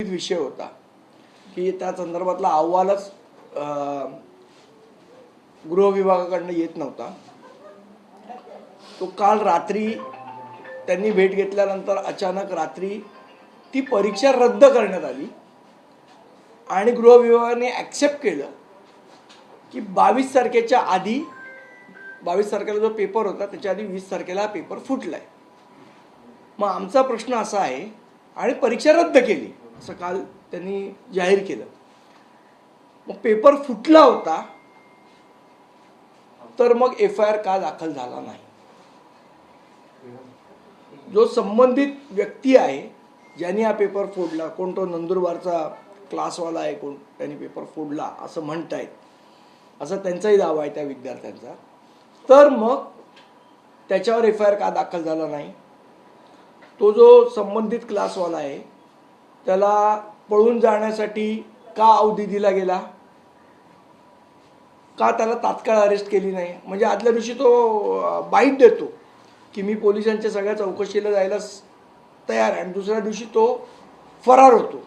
विषय होता की त्या संदर्भातला अहवालच गृह विभागाकडनं येत नव्हता। तो काल रात्री त्यांनी भेट घेतल्यानंतर अचानक रात्री ती परीक्षा रद्द करण्यात आली आणि गृह विभागाने ॲक्सेप्ट केलं की 22 तारखेच्या आधी 22 तारखेला जो पेपर होता त्याच्या आधी 20 तारखेला हा पेपर फुटलाय। मग आमचा प्रश्न असा आहे आणि परीक्षा रद्द केली असं काल त्यांनी जाहीर केलं। मग पेपर फुटला होता तर मग FIR का दाखल झाला नाही? जो संबंधित व्यक्ती आहे ज्यांनी हा पेपर फोडला, कोण तो नंदुरबारचा क्लासवाला आहे, कोण त्यांनी पेपर फोडला असं म्हणतायत, असा त्यांचाही दावा आहे त्या विद्यार्थ्यांचा, तर मग त्याच्यावर FIR का दाखल झाला नाही? तो जो संबंधित क्लासवाला आहे त्याला पळून जाण्यासाठी का अवधी दिला गेला? का त्याला तात्काळ अरेस्ट केली नाही? म्हणजे आदल्या दिवशी तो बाईट देतो की मी पोलिसांच्या सगळ्या चौकशीला जायला तयार आहे आणि दुसऱ्या दिवशी तो फरार होतो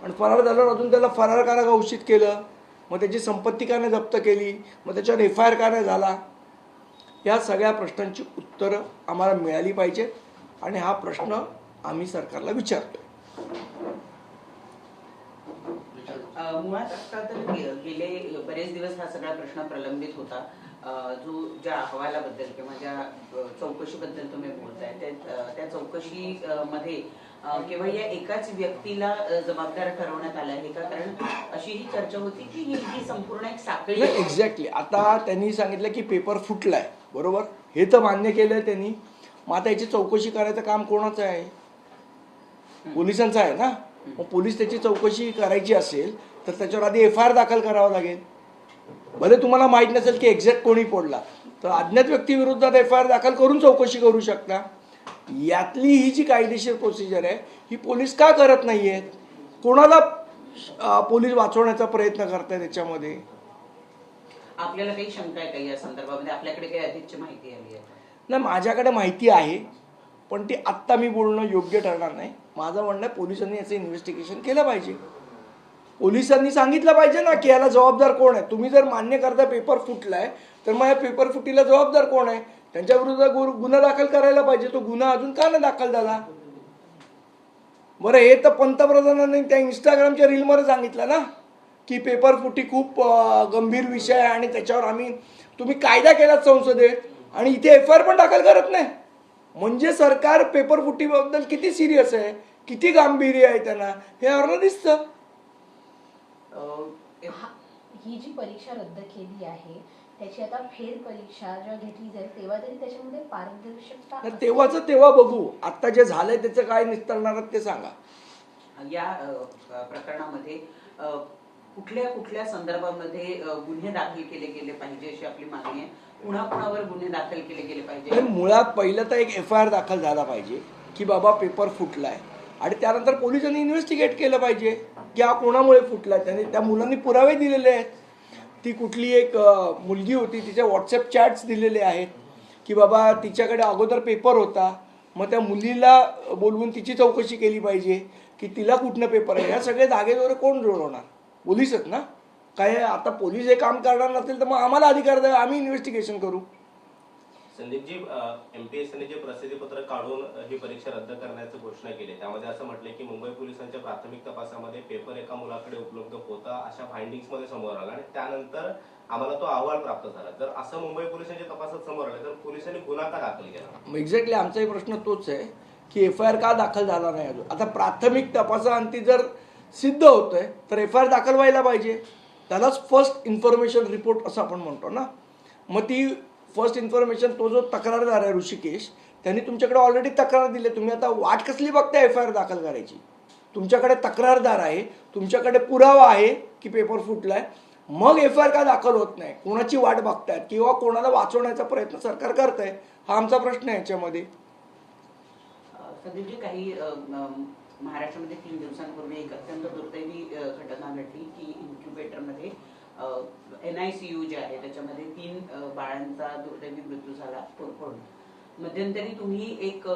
आणि फरार झाल्यावर अजून त्याला फरार का घोषित केलं? मग त्याची संपत्ती का नाही जप्त केली? मग त्याच्यावर FIR का नाही झाला? या सगळ्या प्रश्नांची उत्तरं आम्हाला मिळाली पाहिजेत आणि हा प्रश्न आम्ही सरकारला विचारतोय। मुळात आता तर गेले बरेच दिवस हा सगळा प्रश्न प्रलंबित होता। ज्या अहवालाबद्दल किंवा ज्या चौकशीबद्दल तुम्ही बोलताय त्या चौकशीमध्ये केवळ या एकाच व्यक्तीला जबाबदार ठरवण्यात आलं आहे का? कारण अशी ही चर्चा होती की ही संपूर्ण एक साखळी आहे। एक्झॅक्टली। आता त्यांनी सांगितलं की पेपर फुटलाय, बरोबर, हे तर मान्य केलंय त्यांनी। मग आता याची चौकशी करायचं काम कोणाचं आहे? पोलिसांचं आहे ना। मग पोलीस त्याची चौकशी करायची असेल तर त्याच्यावर आधी FIR दाखल करावं लागेल। भले तुम्हाला माहीत नसेल की एक्झॅक्ट कोणी फोडला तर अज्ञात व्यक्तीविरोधात FIR दाखल करून चौकशी करू शकता। यातली ही जी कायदेशीर प्रोसिजर आहे ही पोलीस का करत नाहीयेत? कोणाला पोलीस वाचवण्याचा प्रयत्न करतायत याच्यामध्ये? आपल्याला काही शंका आहे का या संदर्भामध्ये? आपल्याकडे काही अधिकची माहिती आली आहे? नाही, माझ्याकडे माहिती आहे पण ती आत्ता मी बोलणं योग्य ठरणार नाही। माझं म्हणणं आहे पोलिसांनी याचं इन्व्हेस्टिगेशन केलं पाहिजे। पोलिसांनी सांगितलं पाहिजे ना की याला जबाबदार कोण आहे। तुम्ही जर मान्य करता पेपर फुटलाय तर मग या पेपर फुटीला जबाबदार कोण आहे? त्यांच्या विरुद्ध गुन्हा दाखल करायला पाहिजे। तो गुन्हा अजून का नाही दाखल झाला? बरं, हे तर पंतप्रधानांनी त्या इंस्टाग्रामच्या रीलमध्ये सांगितलं ना की पेपर फुटी खूप गंभीर विषय आहे आणि त्याच्यावर तुम्ही कायदा केलात संसदेत आणि इथे FIR पण दाखल करत नाही। म्हणजे सरकार पेपर फुटीबद्दल किती सिरियस आहे, किती गांभीर्य आहे त्यांना हे यावरनं दिसतं। ही जी परीक्षा रद्द केली आहे त्याची आता फेर परीक्षा जेव्हा घेतली जाईल तेव्हा तरी त्याच्यामध्ये पारदर्शकता तेव्हाचं तेव्हा बघू। आता जे झालंय त्याचं काय निस्तरणार ते सांगा। या प्रकरणामध्ये कुठल्या कुठल्या संदर्भामध्ये गुन्हे दाखल केले गेले पाहिजे अशी आपली मागणी आहे? कुणाकुणावर गुन्हे दाखल केले गेले पाहिजे? मुळात पहिलं तर एक FIR दाखल झाला पाहिजे की बाबा पेपर फुटलाय आणि त्यानंतर पोलिसांनी इन्व्हेस्टिगेट केलं पाहिजे की हा कोणामुळे फुटलाय। त्यांनी त्या मुलांनी पुरावे दिलेले आहेत। ती कुठली एक मुलगी होती, तिच्या WhatsApp चॅट्स दिलेले आहेत की बाबा तिच्याकडे अगोदर पेपर होता, मग त्या मुलीला बोलवून तिची चौकशी केली पाहिजे की तिला कुठनं पेपर आहे। ह्या सगळे धागेदोरे कोण जुळवणार? पोलीसच ना। काय आता पोलीस हे काम करणार नसेल तर मग आम्हाला अधिकार द्या, आम्ही इन्व्हेस्टिगेशन करू। संदीपजी, MPSCने जे प्रसिद्धीपत्रक काढून ही परीक्षा रद्द करण्याची घोषणा केली त्यामध्ये असं म्हटलंय की मुंबई पोलिसांच्या प्राथमिक तपासामध्ये पेपर एका मुलाकडे उपलब्ध होता अशा फाइंडिंग्स मध्ये समोर आला आणि त्यानंतर आम्हाला तो अहवाल प्राप्त झाला। जर असं मुंबई पोलिसांच्या तपासात समोर आलं तर पोलिसांनी गुन्हा का दाखल केला? एक्झॅक्टली, आमचाही प्रश्न तोच आहे की FIR का दाखल झाला नाही अजून? आता प्राथमिक तपासाअंती जर सिद्ध होतंय तर FIR दाखल व्हायला पाहिजे। त्यालाच फर्स्ट इन्फॉर्मेशन रिपोर्ट असं आपण म्हणतो ना। मग ती फर्स्ट इन्फॉर्मेशन, तो जो तक्रारदार आहे ऋषिकेश, त्यांनी तुमच्याकडे ऑलरेडी तक्रार दिली। तुम्ही आता वाट कसली बघताय FIR दाखल करायची? तुमच्याकडे तक्रारदार आहे, तुमच्याकडे पुरावा आहे की पेपर फुटलाय, मग FIR का दाखल होत नाही? कोणाची वाट बघतायत किंवा कोणाला वाचवण्याचा प्रयत्न सरकार करतंय? हा आमचा प्रश्न आहे याच्यामध्ये। सध्याची काही महाराष्ट्रामध्ये 3 दिवसांपूर्वी एक अत्यंत दुर्दैवी घटना घडली की इन्क्युबेटरमध्ये NICU जे आहे त्याच्यामध्ये 3 बाळांचा दुर्दैवी मृत्यू झाला होरपळून। मध्यंतरी तुम्ही एक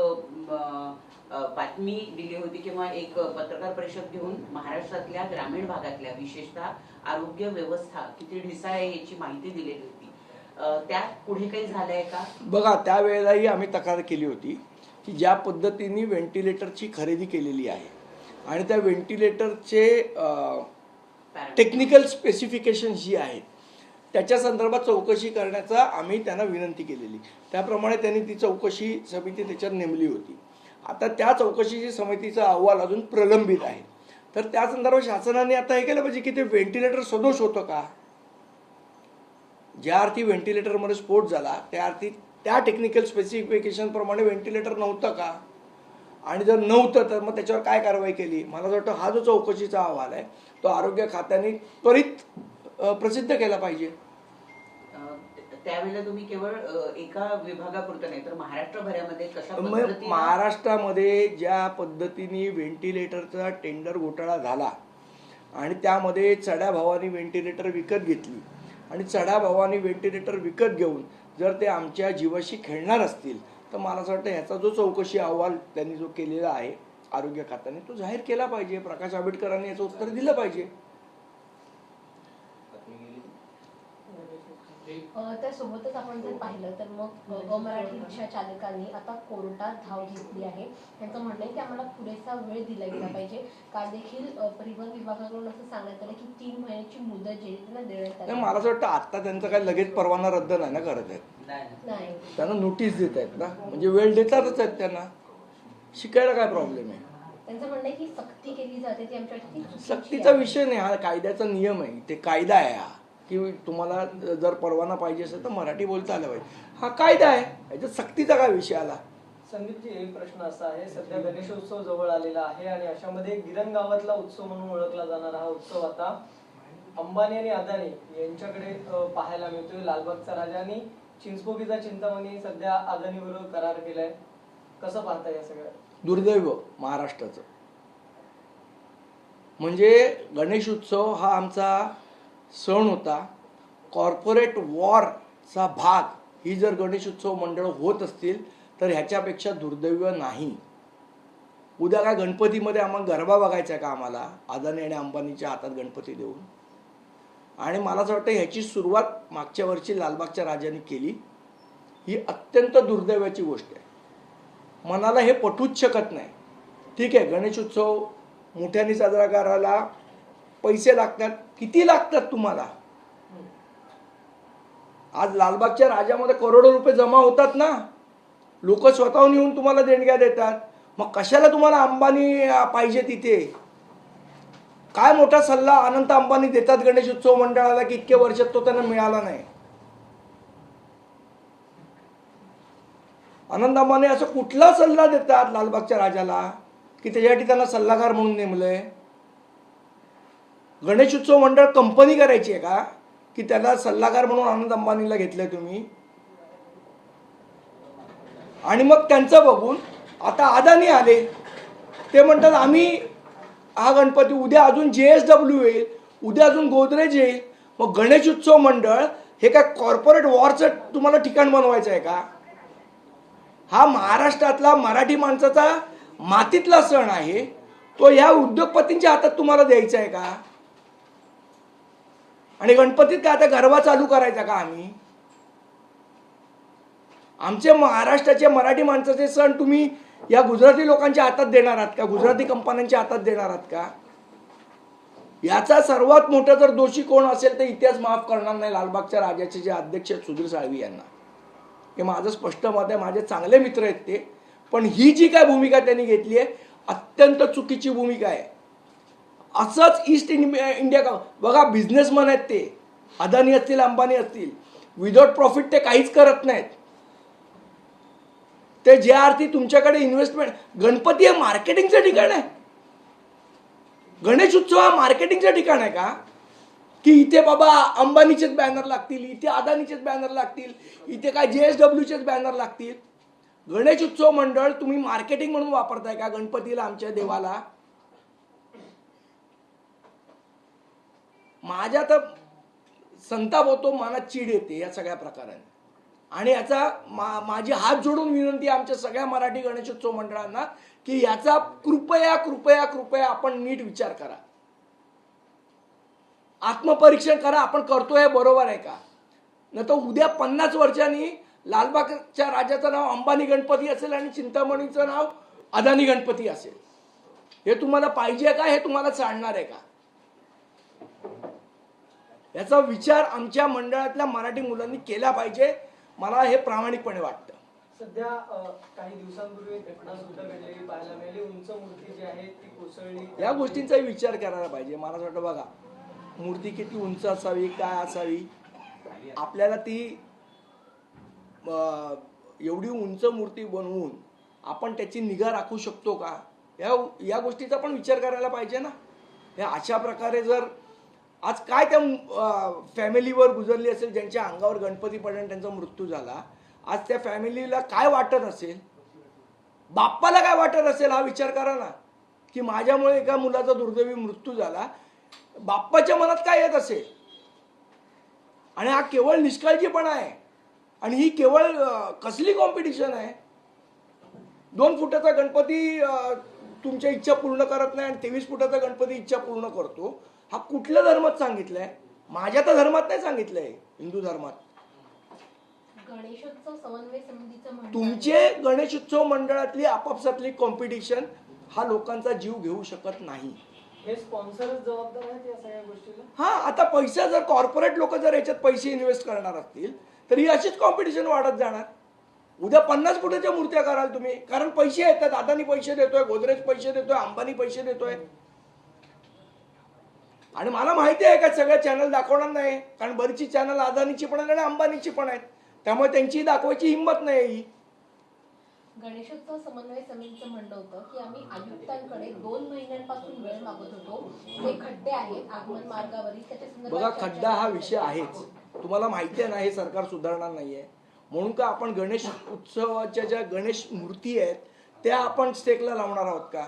बातमी दिली होती किंवा एक पत्रकार परिषद घेऊन महाराष्ट्रातल्या ग्रामीण भागातल्या विशेषतः आरोग्य व्यवस्था किती ढिसा आहे याची माहिती दिलेली होती. त्यात पुढे काही झालंय का? बघा, त्यावेळेलाही आम्ही तक्रार केली होती की ज्या पद्धतीने व्हेंटिलेटरची खरेदी केलेली आहे आणि त्या व्हेंटिलेटरचे टेक्निकल स्पेसिफिकेशन जी आहेत त्याच्या संदर्भात चौकशी करण्याचा आम्ही त्यांना विनंती केलेली. त्याप्रमाणे त्यांनी ती चौकशी समिती त्याच्यात नेमली होती. आता त्या चौकशीची समितीचा अहवाल अजून प्रलंबित आहे. तर त्या संदर्भात शासनाने आता हे केलं पाहिजे की ते व्हेंटिलेटर सदोष होतं का, ज्या अर्थी व्हेंटिलेटरमध्ये स्फोट झाला त्या अर्थी त्या टेक्निकल स्पेसिफिकेशन प्रमाणे व्हेंटिलेटर नव्हतं का, आणि जर नव्हतं तर मग त्याच्यावर काय कारवाई केली. मला असं वाटतं हा जो चौकशीचा अहवाल आहे तो आरोग्य खात्याने त्वरित प्रसिद्ध केला पाहिजे. त्यावेळेला तुम्ही केवळ एका विभागापुरतं नाही तर महाराष्ट्रभरामध्ये कशा मग पद्धतीने महाराष्ट्रामध्ये ज्या पद्धतीने व्हेंटिलेटरचा टेंडर घोटाळा झाला आणि त्यामध्ये चढ्या भावाने व्हेंटिलेटर विकत घेतली आणि चढ्या भावाने व्हेंटिलेटर विकत घेऊन जर ते आमच्या जीवाशी खेळणार असतील तर मला असं वाटतं ह्याचा जो चौकशी अहवाल त्यांनी जो केलेला आहे आरोग्य खात्याने तो जाहीर केला पाहिजे. प्रकाश आंबेडकरांनी याचं उत्तर दिलं पाहिजे. त्यासोबतच आपण जर पाहिलं तर मग अमराठी रिक्षा चालकांनी आता कोर्टात धाव घेतली आहे. त्यांचं म्हणणं आहे की आम्हाला पुरेसा वेळ दिला गेला पाहिजे. काल देखील परिवहन विभागाकडून असं सांगण्यात आलं की 3 महिन्याची मुदत जी त्यांना देण्यात आली. मला असं वाटतं आता त्यांचं काही लगेच परवाना रद्द नाही ना करत आहेत, नाही, त्यांना नोटीस देत आहेत ना, म्हणजे वेळ देतातच आहेत त्यांना. शिकायला काय प्रॉब्लेम आहे. त्यांचं म्हणणं आहे की सक्ती केली जाते ती आमच्यासाठी सक्तीचा विषय नाही, हा कायद्याचा नियम आहे. ते कायदा आहे हा की तुम्हाला जर परवाना पाहिजे असेल तर मराठी बोलता आलं पाहिजे. हा कायदा आहे, याच्यात सक्तीचा काय विषय आला. संदीपजी, एक प्रश्न असा आहे, सध्या गणेशोत्सव जवळ आलेला आहे आणि अशामध्ये गिरण गावातला उत्सव म्हणून ओळखला जाणारा हा उत्सव आता अंबानी आणि अदानी यांच्याकडे पाहायला मिळतोय. लालबागचा राजा आणि चिंचपोकीचा चिंतामणी सध्या अदानी बरोबर करार केलाय. कसं पाहता या सगळ्या? दुर्दैव महाराष्ट्राचं. म्हणजे गणेश उत्सव हा आमचा सण होता, कॉर्पोरेट वॉरचा भाग ही जर गणेश उत्सव मंडळ होत असतील तर ह्याच्यापेक्षा दुर्दैव नाही. उद्या काय गणपतीमध्ये आम्हाला गरबा बघायचा का आम्हाला अदानी आणि अंबानीच्या हातात गणपती देऊन. आणि मला असं वाटतं ह्याची सुरुवात मागच्या वर्षी लालबागच्या राजाने केली. ही अत्यंत दुर्दैवाची गोष्ट आहे. मनाला हे पटूच शकत नाही. ठीक आहे, गणेश उत्सव मोठ्याने साजरा करायला पैसे लागतात. किती लागतात तुम्हाला? आज लालबागच्या राजामध्ये करोडो रुपये जमा होतात ना, लोक स्वतःहून येऊन तुम्हाला देणग्या देतात. मग कशाला तुम्हाला अंबानी पाहिजे तिथे? काय मोठा सल्ला अनंत अंबानी देतात गणेश उत्सव मंडळाला की इतक्या वर्षात तो त्यांना मिळाला नाही. अनंत अंबानी असं कुठला सल्ला देतात लालबागच्या राजाला की त्याच्यासाठी त्यांना सल्लागार म्हणून नेमलंय? गणेश उत्सव मंडळ कंपनी करायची आहे का की त्याला सल्लागार म्हणून आनंद अंबानीला घेतलंय तुम्ही? आणि मग त्यांचं बघून आता अदानी आले, ते म्हणतात आम्ही हा गणपती, उद्या अजून JSW येईल, उद्या अजून गोदरेज येईल. मग गणेश उत्सव मंडळ हे काय कॉर्पोरेट वॉरचं तुम्हाला ठिकाण बनवायचं आहे का? हा महाराष्ट्रातला मराठी माणसाचा मातीतला सण आहे, तो ह्या उद्योगपतींच्या हातात तुम्हाला द्यायचा आहे का? आणि गणपतीत काय आता गरबा चालू करायचा का आम्ही? आमचे महाराष्ट्राचे मराठी माणसाचे सण तुम्ही या गुजराती लोकांच्या हातात देणार आहात का? गुजराती कंपन्यांच्या हातात देणार आहात का? याचा सर्वात मोठा जर दोषी कोण असेल तर इतिहास माफ करणार नाही लालबागच्या राजाचे जे अध्यक्ष सुधीर साळवी यांना. हे माझं स्पष्ट मत आहे. माझे चांगले मित्र आहेत ते. पण ही जी काय भूमिका त्यांनी घेतली आहे अत्यंत चुकीची भूमिका आहे. असंच ईस्ट इंडिया का बघा, बिझनेसमन आहेत ते, अदानी असतील अंबानी असतील, विदाउट प्रॉफिट ते काहीच करत नाहीत. ते ज्या अर्थी तुमच्याकडे इन्व्हेस्टमेंट, गणपती हे मार्केटिंगचं ठिकाण आहे. गणेश उत्सव हा मार्केटिंगचं ठिकाण आहे का की इथे बाबा अंबानीचेच बॅनर लागतील, इथे अदानीचेच बॅनर लागतील, इथे काय JSWचेच बॅनर लागतील? गणेश उत्सव मंडळ तुम्ही मार्केटिंग म्हणून वापरताय का गणपतीला, आमच्या देवाला? माझ्या तर संताप होतो, मनात चीड येते या सगळ्या प्रकाराने. आणि याचा माझी हात जोडून विनंती आहे आमच्या सगळ्या मराठी गणेशोत्सव मंडळांना की याचा कृपया कृपया कृपया आपण नीट विचार करा, आत्मपरीक्षण करा, आपण करतोय बरोबर आहे का? नाही तर उद्या 50 वर्षांनी लालबागच्या राजाचं नाव अंबानी गणपती असेल आणि चिंतामणीचं नाव अदानी गणपती असेल. हे तुम्हाला पाहिजे का? हे तुम्हाला चालणार आहे का? याचा विचार आमच्या मंडळातल्या मराठी मुलांनी केला पाहिजे. मला हे प्रामाणिकपणे वाटतं. सध्या काही दिवसांपूर्वी घटना सुद्धा घडलेली पाहायला मिळाली. उंच मूर्ती जी आहे ती कोसळली. या गोष्टींचा विचार करायला पाहिजे. मला असं वाटतं बघा, मूर्ती किती उंच असावी, काय असावी, आपल्याला ती एवढी उंच मूर्ती बनवून आपण त्याची निगा राखू शकतो का? या गोष्टीचा पण विचार करायला पाहिजे ना. हे अशा प्रकारे जर आज काय त्या फॅमिलीवर गुजरली असेल, ज्यांच्या अंगावर गणपती पडल्याने त्यांचा मृत्यू झाला, आज त्या फॅमिलीला काय वाटत असेल, बाप्पाला काय वाटत असेल, हा विचार करा ना. की माझ्यामुळे एका मुलाचा दुर्दैवी मृत्यू झाला, बाप्पाच्या मनात काय येत असेल. आणि हा केवळ निष्काळजीपणा आहे. आणि ही केवळ कसली कॉम्पिटिशन आहे? 2 फुटाचा गणपती तुमच्या इच्छा पूर्ण करत नाही आणि 23 फुटाचा गणपती इच्छा पूर्ण करतो. हा कुठल्या धर्मात सांगितलंय? माझ्या तर धर्मात नाही सांगितलंय, हिंदू धर्मात. गणेशोत्सव समन्वय समितीचं म्हणणं तुमचे गणेशोत्सव मंडळातली आपापसातली कॉम्पिटिशन हा लोकांचा जीव घेऊ शकत नाही. हे स्पॉन्सरच जबाबदार आहेत या सगळ्या गोष्टीला. हा, आता पैसा जर कॉर्पोरेट लोक जर याच्यात पैसे इन्व्हेस्ट करणार असतील तर ही अशीच कॉम्पिटिशन वाढत जाणार. उद्या 50 फुटाच्या मूर्त्या कराल तुम्ही, कारण पैसे येतात. अदानी पैसे देतोय, गोदरेज पैसे देतोय, अंबानी पैसे देतोय. आणि मला माहिती आहे का सगळं चॅनल दाखवणार नाही, कारण बरीचशी चॅनल अदानीची पण आहेत आणि अंबानीची पण आहेत, त्यामुळे त्यांची दाखवायची हिंमत नाही. गणेशोत्सव समन्वय समितीचं म्हणणं होतं की आम्ही आयुक्तांकडे 2 महिन्यांपासून वेळ मागत होतो. जे खड्डे आहेत आगमन मार्गावरील त्याच्या बघा, संदर्भात खड्डा हा विषय आहेच. तुम्हाला माहिती आहे ना, हे सरकार सुधारणार नाहीये. म्हणून का आपण गणेश उत्सवाच्या ज्या गणेश मूर्ती आहेत त्या आपण स्टेकला लावणार आहोत का,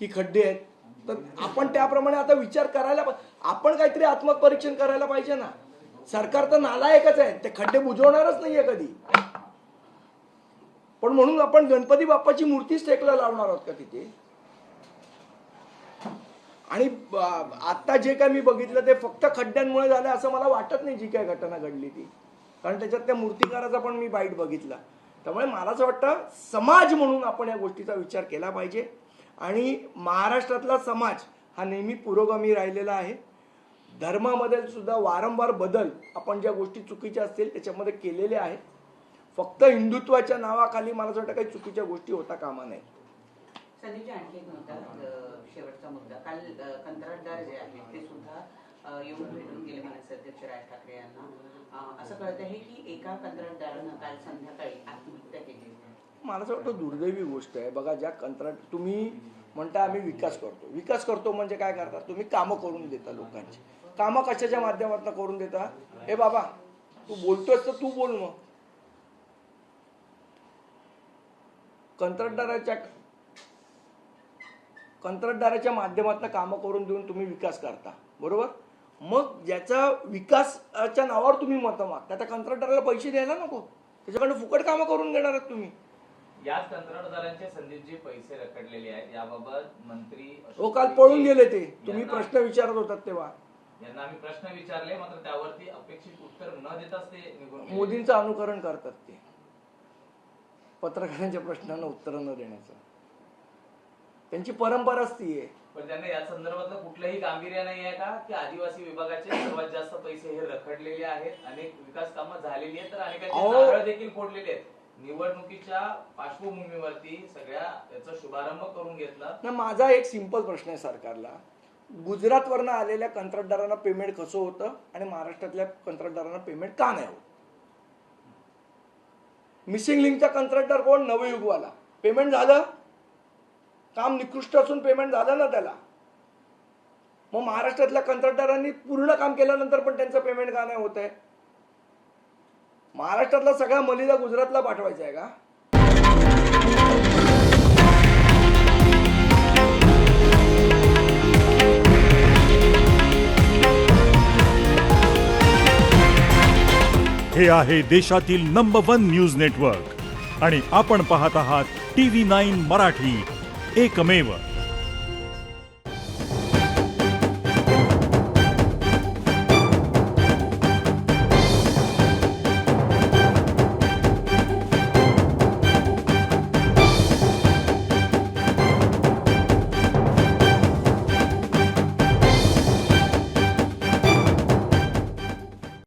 की खड्डे आहेत? तर आपण त्याप्रमाणे आता विचार करायला, आपण काहीतरी आत्मपरीक्षण करायला पाहिजे ना. सरकार तर नालायकच आहे, ते खड्डे बुजवणारच नाहीये कधी. पण म्हणून आपण गणपती बाप्पाची मूर्ती स्टेकला लावणार आहोत का तिथे? आणि आता जे काय मी बघितलं ते फक्त खड्ड्यांमुळे झालं असं मला वाटत नाही. जी काय घटना घडली ती, कारण त्याच्यात त्या मूर्तिकाराचा पण मी बाईट बघितला. त्यामुळे मला असं वाटतं समाज म्हणून आपण या गोष्टीचा विचार केला पाहिजे. आणि महाराष्ट्रातला समाज हा नेहमी पुरोगामी राहिलेला आहे. धर्मामध्ये सुद्धा वारंवार बदल आपण ज्या गोष्टी चुकीच्या असतील त्याच्यामध्ये केलेले आहेत. फक्त हिंदुत्वाच्या नावाखाली मला असं वाटतं काही चुकीच्या गोष्टी होता कामा नये. संदीपजी, आणखी एक मुद्दा, शेवटचा मुद्दा. काल कंत्राटदार जे आहेत ते सुद्धा येऊन भेटून गेले मनसे अध्यक्ष राज ठाकरे यांना. असं कळत आहे की एका कंत्राटदारानं काल संध्याकाळी आत्महत्या केली. मला असं वाटतं दुर्दैवी गोष्ट आहे. बघा, ज्या कंत्राट तुम्ही म्हणता आम्ही विकास करतो म्हणजे काय करता तुम्ही? कामं करून देता लोकांची. कामं कशाच्या माध्यमातून करून देता? हे बाबा, तू बोलतोस तर तू बोल. मग कंत्राटदाराच्या माध्यमातून कामं करून देऊन तुम्ही विकास करता, बरोबर? मग ज्याचा विकासाच्या नावावर तुम्ही मतं मागता त्या कंत्राटदाराला पैसे द्यायला नको, त्याच्याकडे फुकट कामं करून घेणार आहात तुम्ही. याच कंत्राटदारांचे संदीपजी पैसे रखडलेले आहेत. याबाबत मंत्री काल पळून गेले ते. तुम्ही प्रश्न विचारत होतात तेव्हा यांना आम्ही प्रश्न विचारले, मात्र त्यावरती अपेक्षित उत्तर न देताच ते निघून गेले. मोदींचं अनुकरण करतात ते, पत्रकारांच्या प्रश्नांना उत्तर न देण्याचं. त्यांची परंपराच ती आहे. पण त्यांना या संदर्भातलं कुठलंही गांभीर्य नाही आहे का, की आदिवासी विभागाचे सर्वात जास्त पैसे हे रखडलेले आहेत, अनेक विकास कामं झालेली आहेत, तर अनेकांचे नारळ देखील फोडलेले आहेत. निवडणुकीच्या पार्श्वभूमीवरती सगळ्या याचा शुभारंभ करून घेतला. ना, माझा एक सिंपल प्रश्न आहे सरकारला. गुजरातवरनं आलेल्या कंत्राटदारांना पेमेंट कसं होतं आणि महाराष्ट्रातल्या कंत्राटदारांना पेमेंट का नाही होत? मिसिंग लिंकचा कंत्राटदार कोण? नवयुगवाला. पेमेंट झालं, काम निकृष्ट असून पेमेंट झालं ना त्याला. मग महाराष्ट्रातल्या कंत्राटदारांनी पूर्ण काम केल्यानंतर पण त्यांचं पेमेंट का नाही होत आहे? महाराष्ट्रातला सगळा मलिदा गुजरातला पाठवायचा आहे का? हे आहे देशातील नंबर 1 न्यूज नेटवर्क आणि आपण पाहत आहात TV9 मराठी, एकमेव.